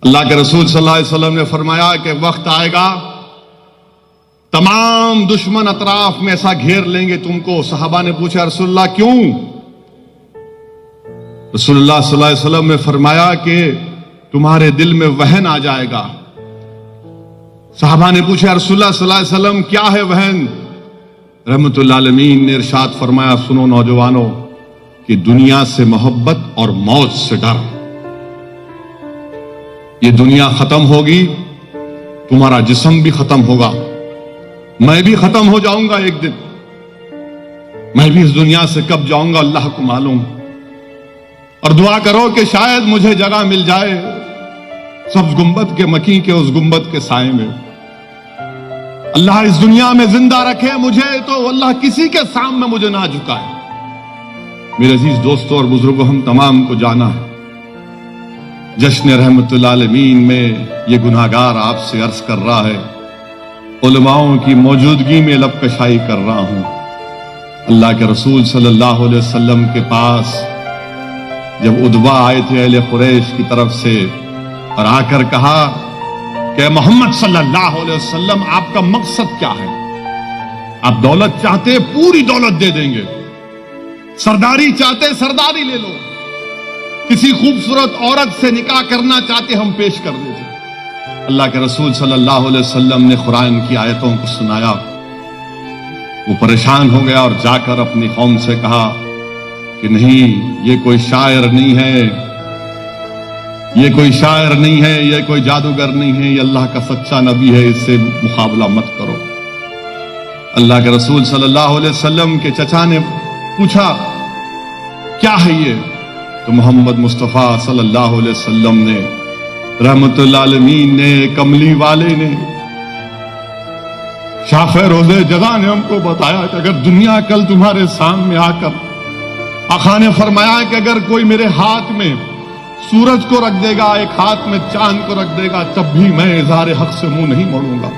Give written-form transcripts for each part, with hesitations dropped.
اللہ کے رسول صلی اللہ علیہ وسلم نے فرمایا کہ وقت آئے گا تمام دشمن اطراف میں ایسا گھیر لیں گے تم کو. صحابہ نے پوچھا رسول اللہ کیوں؟ رسول اللہ صلی اللہ علیہ وسلم نے فرمایا کہ تمہارے دل میں وہن آ جائے گا. صحابہ نے پوچھا رسول اللہ صلی اللہ علیہ وسلم کیا ہے وہن؟ رحمت اللہ عالمین نے ارشاد فرمایا سنو نوجوانوں کہ دنیا سے محبت اور موت سے ڈر. یہ دنیا ختم ہوگی، تمہارا جسم بھی ختم ہوگا، میں بھی ختم ہو جاؤں گا ایک دن. میں بھی اس دنیا سے کب جاؤں گا اللہ کو معلوم. اور دعا کرو کہ شاید مجھے جگہ مل جائے سبز گنبد کے مکی کے اس گنبد کے سائے میں. اللہ اس دنیا میں زندہ رکھے مجھے تو اللہ کسی کے سامنے مجھے نہ جھکائے. میرے عزیز دوستوں اور بزرگوں، ہم تمام کو جانا ہے جشن رحمت اللہ عالمین میں یہ گناہگار آپ سے عرض کر رہا ہے، علماؤں کی موجودگی میں لب کشائی کر رہا ہوں. اللہ کے رسول صلی اللہ علیہ وسلم کے پاس جب ادبا آئے تھے اہل قریش کی طرف سے اور آ کر کہا کہ محمد صلی اللہ علیہ وسلم آپ کا مقصد کیا ہے؟ آپ دولت چاہتے پوری دولت دے دیں گے، سرداری چاہتے سرداری لے لو، کسی خوبصورت عورت سے نکاح کرنا چاہتے ہم پیش کر دیتے. اللہ کے رسول صلی اللہ علیہ وسلم نے قرآن کی آیتوں کو سنایا. وہ پریشان ہو گیا اور جا کر اپنی قوم سے کہا کہ نہیں، یہ کوئی شاعر نہیں ہے، یہ کوئی شاعر نہیں ہے، یہ کوئی جادوگر نہیں ہے، یہ اللہ کا سچا نبی ہے، اس سے مقابلہ مت کرو. اللہ کے رسول صلی اللہ علیہ وسلم کے چچا نے پوچھا کیا ہے یہ؟ تو محمد مصطفیٰ صلی اللہ علیہ وسلم نے رحمت اللہ عالمین نے کملی والے نے شاخ روزے جزا نے ہم کو بتایا کہ اگر دنیا کل تمہارے سامنے آ کر آقا نے فرمایا کہ اگر کوئی میرے ہاتھ میں سورج کو رکھ دے گا، ایک ہاتھ میں چاند کو رکھ دے گا، تب بھی میں اظہار حق سے منہ نہیں موڑوں گا.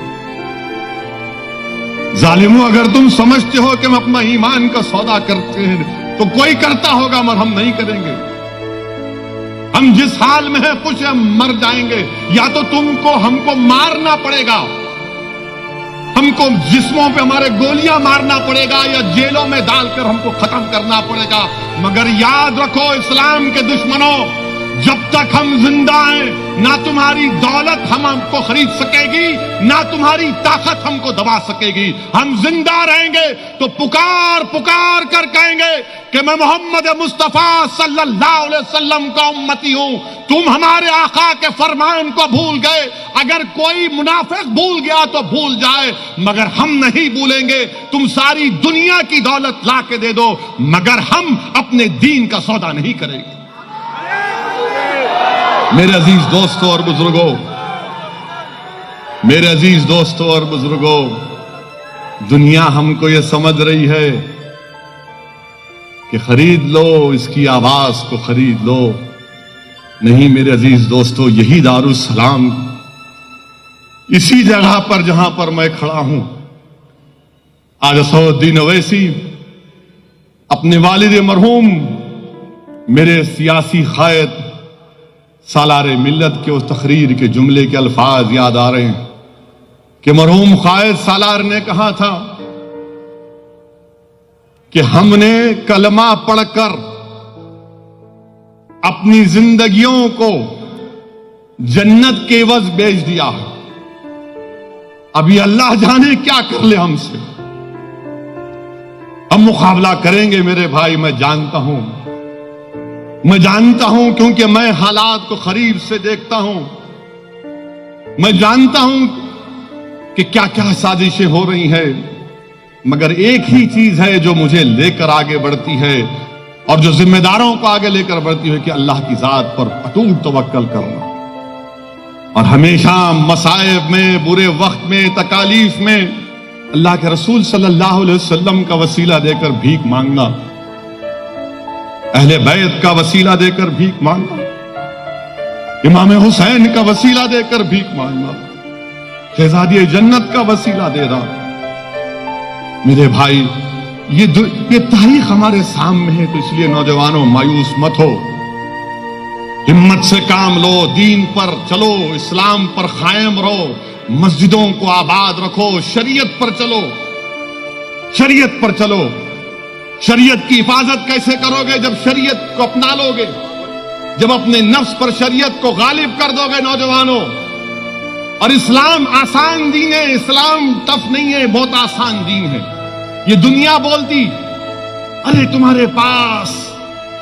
ظالموں، اگر تم سمجھتے ہو کہ ہم اپنا ایمان کا سودا کرتے ہیں تو کوئی کرتا ہوگا مگر ہم نہیں کریں گے. ہم جس حال میں ہیں کچھ ہم مر جائیں گے، یا تو تم کو ہم کو مارنا پڑے گا، ہم کو جسموں پہ ہمارے گولیاں مارنا پڑے گا، یا جیلوں میں ڈال کر ہم کو ختم کرنا پڑے گا. مگر یاد رکھو اسلام کے دشمنوں، جب تک ہم زندہ ہیں نہ تمہاری دولت ہم کو خرید سکے گی، نہ تمہاری طاقت ہم کو دبا سکے گی. ہم زندہ رہیں گے تو پکار پکار کر کہیں گے کہ میں محمد مصطفیٰ صلی اللہ علیہ وسلم کا امتی ہوں. تم ہمارے آقا کے فرمان کو بھول گئے. اگر کوئی منافق بھول گیا تو بھول جائے، مگر ہم نہیں بھولیں گے. تم ساری دنیا کی دولت لا کے دے دو مگر ہم اپنے دین کا سودا نہیں کریں گے. میرے عزیز دوستوں اور بزرگوں، میرے عزیز دوستوں اور بزرگوں، دنیا ہم کو یہ سمجھ رہی ہے کہ خرید لو، اس کی آواز کو خرید لو. نہیں میرے عزیز دوستوں، یہی دارالسلام، اسی جگہ پر جہاں پر میں کھڑا ہوں، آج اسد الدین اویسی اپنے والد مرحوم میرے سیاسی قائد سالار ملت کے اس تقریر کے جملے کے الفاظ یاد آ رہے ہیں کہ مرحوم قائد سالار نے کہا تھا کہ ہم نے کلمہ پڑھ کر اپنی زندگیوں کو جنت کے عوض بیچ دیا ہے. ابھی اللہ جانے کیا کر لے ہم سے. ہم مقابلہ کریں گے میرے بھائی، میں جانتا ہوں کیونکہ میں حالات کو قریب سے دیکھتا ہوں. میں جانتا ہوں کہ کیا کیا سازشیں ہو رہی ہیں، مگر ایک ہی چیز ہے جو مجھے لے کر آگے بڑھتی ہے اور جو ذمہ داروں کو آگے لے کر بڑھتی ہے کہ اللہ کی ذات پر اٹوٹ توکل کرنا اور ہمیشہ مصائب میں، برے وقت میں، تکالیف میں اللہ کے رسول صلی اللہ علیہ وسلم کا وسیلہ دے کر بھیک مانگنا، اہل بیت کا وسیلہ دے کر بھیک مانگنا، امام حسین کا وسیلہ دے کر بھیک مانگنا، شہزادی جنت کا وسیلہ دے رہا. میرے بھائی، یہ تاریخ ہمارے سامنے ہے، تو اس لیے نوجوانوں مایوس مت ہو. ہمت سے کام لو، دین پر چلو، اسلام پر قائم رہو، مسجدوں کو آباد رکھو، شریعت پر چلو، شریعت پر چلو۔ شریعت کی حفاظت کیسے کرو گے؟ جب شریعت کو اپنا لو گے، جب اپنے نفس پر شریعت کو غالب کر دو گے نوجوانوں۔ اور اسلام آسان دین ہے، اسلام ٹف نہیں ہے، بہت آسان دین ہے۔ یہ دنیا بولتی ارے تمہارے پاس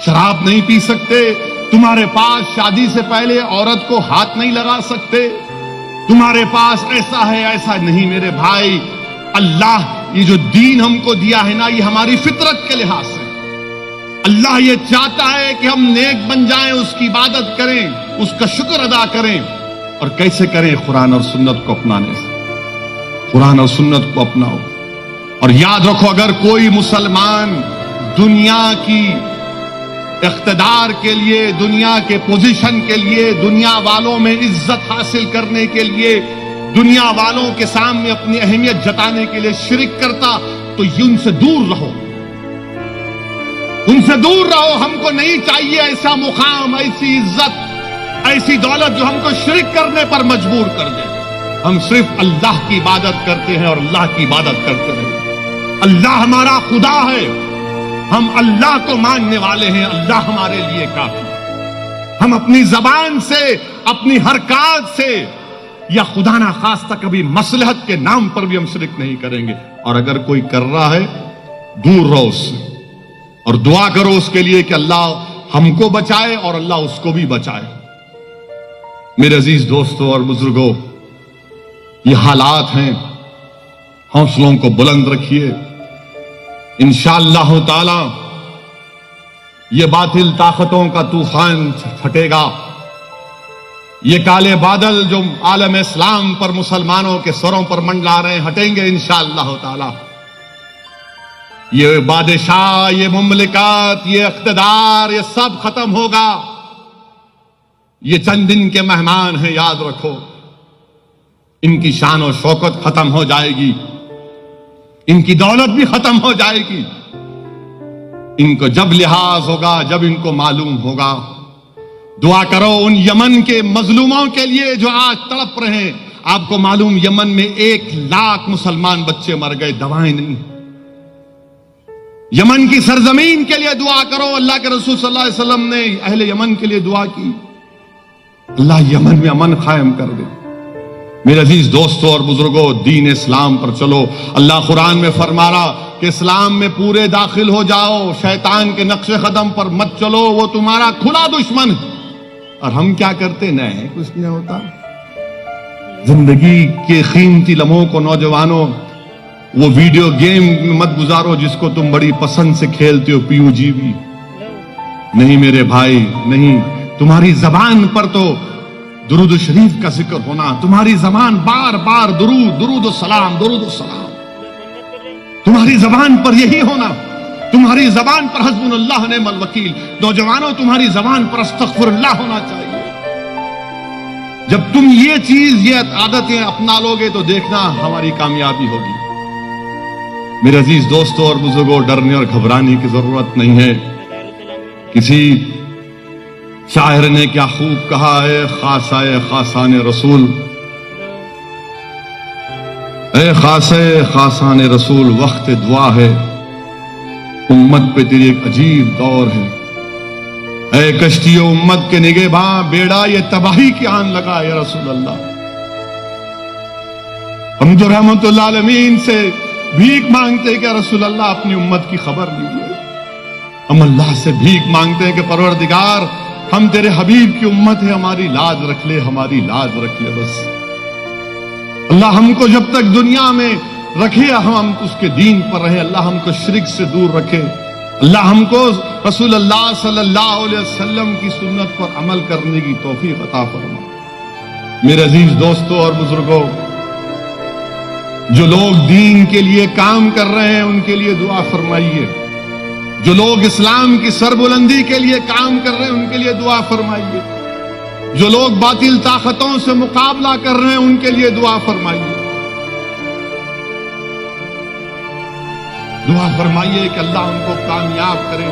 شراب نہیں پی سکتے، تمہارے پاس شادی سے پہلے عورت کو ہاتھ نہیں لگا سکتے، تمہارے پاس ایسا ہے ایسا نہیں۔ میرے بھائی، اللہ یہ جو دین ہم کو دیا ہے نا، یہ ہماری فطرت کے لحاظ سے اللہ یہ چاہتا ہے کہ ہم نیک بن جائیں، اس کی عبادت کریں، اس کا شکر ادا کریں۔ اور کیسے کریں؟ قرآن اور سنت کو اپنانے سے۔ قرآن اور سنت کو اپناؤ، اور یاد رکھو اگر کوئی مسلمان دنیا کی اقتدار کے لیے، دنیا کے پوزیشن کے لیے، دنیا والوں میں عزت حاصل کرنے کے لیے، دنیا والوں کے سامنے اپنی اہمیت جتانے کے لیے شرک کرتا، تو یہ ان سے دور رہو، ان سے دور رہو۔ ہم کو نہیں چاہیے ایسا مقام، ایسی عزت، ایسی دولت جو ہم کو شرک کرنے پر مجبور کر دے۔ ہم صرف اللہ کی عبادت کرتے ہیں اور اللہ کی عبادت کرتے رہیں۔ اللہ ہمارا خدا ہے، ہم اللہ کو ماننے والے ہیں، اللہ ہمارے لیے کافی۔ ہم اپنی زبان سے، اپنی حرکات سے، یا خدا نہ خواستہ کبھی مصلحت کے نام پر بھی ہم شرک نہیں کریں گے۔ اور اگر کوئی کر رہا ہے، دور رہو اس سے، اور دعا کرو اس کے لیے کہ اللہ ہم کو بچائے اور اللہ اس کو بھی بچائے۔ میرے عزیز دوستوں اور بزرگوں، یہ حالات ہیں، حوصلوں کو بلند رکھیے۔ انشاءاللہ تعالی یہ باطل طاقتوں کا طوفان چھٹے گا، یہ کالے بادل جو عالم اسلام پر، مسلمانوں کے سروں پر منڈلا رہے ہیں، ہٹیں گے انشاءاللہ تعالی۔ یہ بادشاہ، یہ مملکات، یہ اقتدار، یہ سب ختم ہوگا۔ یہ چند دن کے مہمان ہیں، یاد رکھو۔ ان کی شان و شوکت ختم ہو جائے گی، ان کی دولت بھی ختم ہو جائے گی۔ ان کو جب لحاظ ہوگا، جب ان کو معلوم ہوگا۔ دعا کرو ان یمن کے مظلوموں کے لیے جو آج تڑپ رہے ہیں۔ آپ کو معلوم یمن میں 1,00,000 مسلمان بچے مر گئے، دوائیں نہیں۔ یمن کی سرزمین کے لیے دعا کرو۔ اللہ کے رسول صلی اللہ علیہ وسلم نے اہل یمن کے لیے دعا کی، اللہ یمن میں امن قائم کر دے۔ میرے عزیز دوستوں اور بزرگوں، دین اسلام پر چلو۔ اللہ قرآن میں فرما رہا کہ اسلام میں پورے داخل ہو جاؤ، شیطان کے نقش قدم پر مت چلو، وہ تمہارا کھلا دشمن ہے۔ اور ہم کیا کرتے؟ نہیں، کچھ نہیں ہوتا۔ زندگی کے قیمتی لمحوں کو نوجوانوں وہ ویڈیو گیم میں مت گزارو جس کو تم بڑی پسند سے کھیلتے ہو، پیو جی بھی نہیں میرے بھائی، نہیں۔ تمہاری زبان پر تو درود شریف کا ذکر ہونا، تمہاری زبان بار بار درود و سلام، درود و سلام، تمہاری زبان پر یہی ہونا، تمہاری زبان پر حسبنا اللہ نعم الوکیل۔ نوجوانوں، تمہاری زبان پر استغفر اللہ ہونا چاہیے۔ جب تم یہ چیز، یہ عادتیں اپنا لو گے تو دیکھنا ہماری کامیابی ہوگی۔ میرے عزیز دوستوں اور بزرگوں، ڈرنے اور گھبرانے کی ضرورت نہیں ہے۔ کسی شاعر نے کیا خوب کہا ہے، خاصائے خاصان رسول، اے خاصے خاصان رسول، وقت دعا ہے، امت پہ تیری ایک عجیب دور ہے۔ اے کشتی امت کے نگہباں، بیڑا یہ تباہی کی آن لگا یا رسول اللہ۔ ہم تو رحمت اللہ العالمین سے بھیک مانگتے ہیں کہ رسول اللہ اپنی امت کی خبر لیجیے۔ ہم اللہ سے بھیک مانگتے ہیں کہ پروردگار ہم تیرے حبیب کی امت ہے، ہماری لاج رکھ لے، ہماری لاج رکھ لے بس۔ اللہ ہم کو جب تک دنیا میں رکھے، ہم اس کے دین پر رہے، اللہ ہم کو شرک سے دور رکھے، اللہ ہم کو رسول اللہ صلی اللہ علیہ وسلم کی سنت پر عمل کرنے کی توفیق عطا فرما۔ میرے عزیز دوستوں اور بزرگوں، جو لوگ دین کے لیے کام کر رہے ہیں ان کے لیے دعا فرمائیے، جو لوگ اسلام کی سربلندی کے لیے کام کر رہے ہیں ان کے لیے دعا فرمائیے، جو لوگ باطل طاقتوں سے مقابلہ کر رہے ہیں ان کے لیے دعا فرمائیے۔ دعا فرمائیے کہ اللہ ہم کو کامیاب کرے،